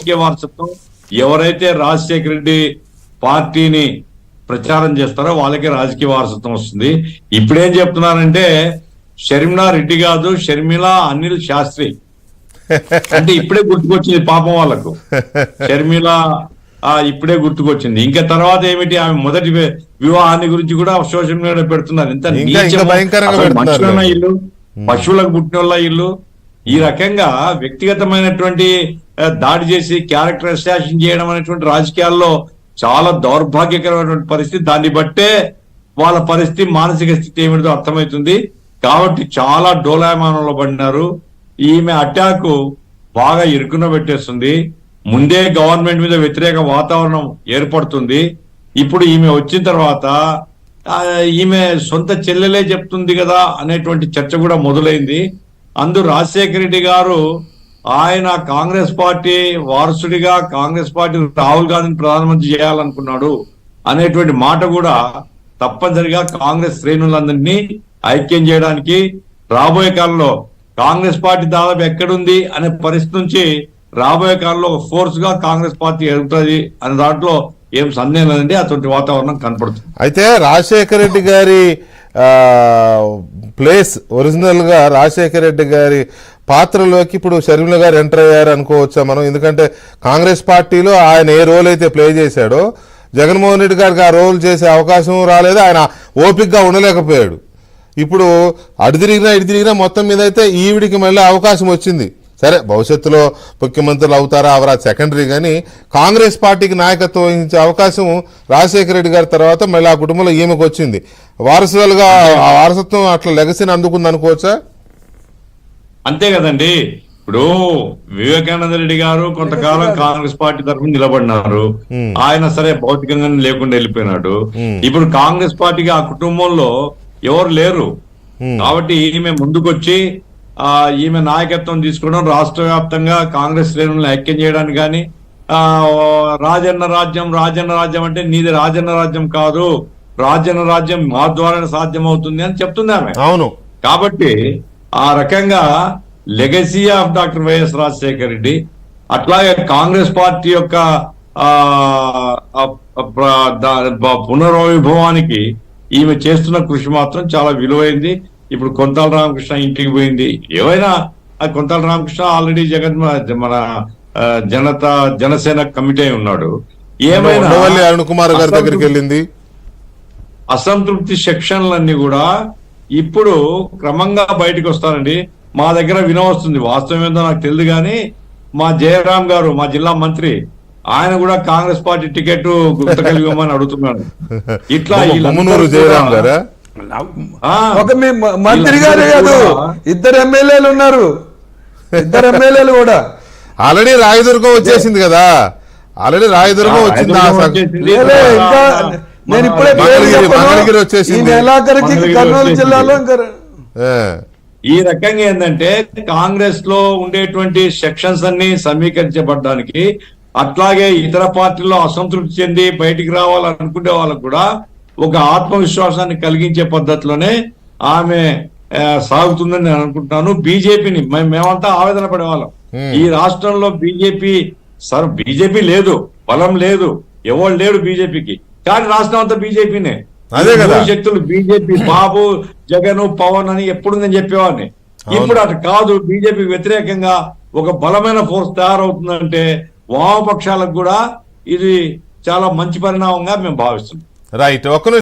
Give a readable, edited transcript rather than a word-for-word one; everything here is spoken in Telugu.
రాజకీయ వారసత్వం ఎవరైతే రాజశేఖర రెడ్డి పార్టీని ప్రచారం చేస్తారో వాళ్ళకి రాజకీయ వారసత్వం వస్తుంది. ఇప్పుడేం చెప్తున్నారంటే షర్మిలా రెడ్డి కాదు, షర్మిలా అనిల్ శాస్త్రి అంటే ఇప్పుడే గుర్తుకొచ్చింది పాపం వాళ్ళకు. షర్మిలా ఇప్పుడే గుర్తుకొచ్చింది. ఇంకా తర్వాత ఏమిటి, ఆమె మొదటి వివాహాన్ని గురించి కూడా సోషల్ మీడియా పెడుతున్నారు. ఇంత మనుషులన్న ఇల్లు, పశువులకు పుట్టిన వాళ్ళ ఇల్లు. ఈ రకంగా వ్యక్తిగతమైనటువంటి దాడి చేసి క్యారెక్టర్ అసాసిన్ చేయడం అనేటువంటి రాజకీయాల్లో చాలా దౌర్భాగ్యకరమైనటువంటి పరిస్థితి. దాన్ని బట్టే వాళ్ళ పరిస్థితి, మానసిక స్థితి ఏమిటో అర్థమవుతుంది. కాబట్టి చాలా డోలాయమానంలో పడినారు. ఈమె అటాక్ బాగా ఇరుకున పెట్టేస్తుంది. ముందే గవర్నమెంట్ మీద వ్యతిరేక వాతావరణం ఏర్పడుతుంది. ఇప్పుడు ఈమె వచ్చిన తర్వాత ఈమె సొంత చెల్లెలే చెప్తుంది కదా అనేటువంటి చర్చ కూడా మొదలైంది. రాజశేఖర రెడ్డి గారు ఆయన కాంగ్రెస్ పార్టీ వారసుడిగా కాంగ్రెస్ పార్టీ రాహుల్ గాంధీని ప్రధానమంత్రి చేయాలనుకున్నాడు అనేటువంటి మాట కూడా తప్పనిసరిగా కాంగ్రెస్ శ్రేణులందరినీ ఐక్యం చేయడానికి, రాబోయే కాలంలో కాంగ్రెస్ పార్టీ దాదాపు ఎక్కడుంది అనే పరిస్థితి నుంచి రాబోయే కాలంలో ఒక ఫోర్స్ గా కాంగ్రెస్ పార్టీ ఎదుగుతుంది అనే దాంట్లో ఏం సందేహం లేదండి. అటువంటి వాతావరణం కనపడుతుంది. అయితే రాజశేఖర రెడ్డి గారి ప్లేస్ ఒరిజినల్ గా రాజశేఖర రెడ్డి గారి పాత్రలోకి ఇప్పుడు షర్మిల గారు ఎంటర్ అయ్యారు అనుకోవచ్చా మనం? ఎందుకంటే కాంగ్రెస్ పార్టీలో ఆయన ఏ రోల్ అయితే ప్లే చేశాడో జగన్మోహన్ రెడ్డి గారికి ఆ రోల్ చేసే అవకాశం రాలేదు. ఆయన ఓపికగా ఉండలేకపోయాడు. ఇప్పుడు అటు తిరిగినా మొత్తం మీద అయితే ఈవిడికి మళ్ళీ అవకాశం వచ్చింది. సరే, భవిష్యత్తులో ముఖ్యమంత్రులు అవుతారా అవరా సెకండరీ, కానీ కాంగ్రెస్ పార్టీకి నాయకత్వం వహించే అవకాశం రాజశేఖర రెడ్డి గారి తర్వాత మళ్ళీ ఆ కుటుంబంలో ఈమెకు వచ్చింది. వారసులుగా ఆ వారసత్వం అట్లా లెగసీని అందుకుంది అనుకోవచ్చా? అంతే కదండి. ఇప్పుడు వివేకానంద రెడ్డి గారు కొంతకాలం కాంగ్రెస్ పార్టీ తరఫున నిలబడినారు. ఆయన సరే భౌతికంగా లేకుండా వెళ్ళిపోయినాడు. ఇప్పుడు కాంగ్రెస్ పార్టీకి ఆ కుటుంబంలో ఎవరు లేరు. కాబట్టి ఈమె ముందుకొచ్చి ఈమె నాయకత్వం తీసుకోవడం, రాష్ట్ర వ్యాప్తంగా కాంగ్రెస్ శ్రేణులను ఐక్యం చేయడానికి కానీ, రాజన్న రాజ్యం అంటే నీది రాజన్న రాజ్యం కాదు, రాజన్న రాజ్యం మా ద్వారా సాధ్యం అవుతుంది అని చెప్తుంది ఆమె. అవును. కాబట్టి ఆ రకంగా legacy of doctor YS Rajasekhara Reddy, అట్లాగే కాంగ్రెస్ పార్టీ యొక్క పునర్వైభవానికి ఈమె చేస్తున్న కృషి మాత్రం చాలా విలువైంది. ఇప్పుడు కొంతాల రామకృష్ణ ఇంటికి పోయింది. ఏవైనా కొంతాల రామకృష్ణ ఆల్రెడీ మన జనసేన కమిటీ అయి ఉన్నాడు. ఏమైనా అరుణ్ కుమార్ గారి దగ్గరికి వెళ్ళింది. అసంతృప్తి సెక్షన్లన్నీ కూడా ఇప్పుడు క్రమంగా బయటకు వస్తారండి. మా దగ్గర వినవస్తుంది, వాస్తవం ఏందో నాకు తెలియదు కానీ మా జయరాం గారు, మా జిల్లా మంత్రి, ఆయన కూడా కాంగ్రెస్ పార్టీ టికెట్ గుర్తకలిగమని అడుగుతున్నాడు. ఇట్లా జయరాం గారా? ఒక మంత్రి గారే కాదు, ఇద్దరు ఎమ్మెల్యేలు ఉన్నారు. ఇద్దరు ఎమ్మెల్యేలు కూడా ఆల్రెడీ రాయదుర్గం వచ్చేసింది కదా. ఆల్రెడీ రాయదుర్గం వచ్చింది. ఇంకా నేను ఇప్పుడే వచ్చేసింది. కర్నూలు జిల్లాలో ఈ రకంగా ఏంటంటే కాంగ్రెస్ లో ఉండేటువంటి సెక్షన్స్ అన్ని సమీకరించబడడానికి, అట్లాగే ఇతర పార్టీల్లో అసంతృప్తి చెంది బయటికి రావాలనుకునే వాళ్ళకు కూడా ఒక ఆత్మవిశ్వాసాన్ని కలిగించే పద్ధతిలోనే ఆమె సాగుతుందని నేను అనుకుంటున్నాను. బీజేపీని మేమంతా ఆవేదన పడేవాళ్ళం. ఈ రాష్ట్రంలో బీజేపీ లేదు, బలం లేదు, ఎవరు లేడు బీజేపీకి. కానీ రాష్ట్రం అంతా బీజేపీనే. శక్తులు బీజేపీ, బాబు, జగన్, పవన్ అని ఎప్పుడు నేను చెప్పేవాడిని. ఇప్పుడు అటు కాదు, బీజేపీకి వ్యతిరేకంగా ఒక బలమైన ఫోర్స్ తయారవుతుందంటే వామపక్షాలకు కూడా ఇది చాలా మంచి పరిణామంగా మేము భావిస్తున్నాం. రైట్.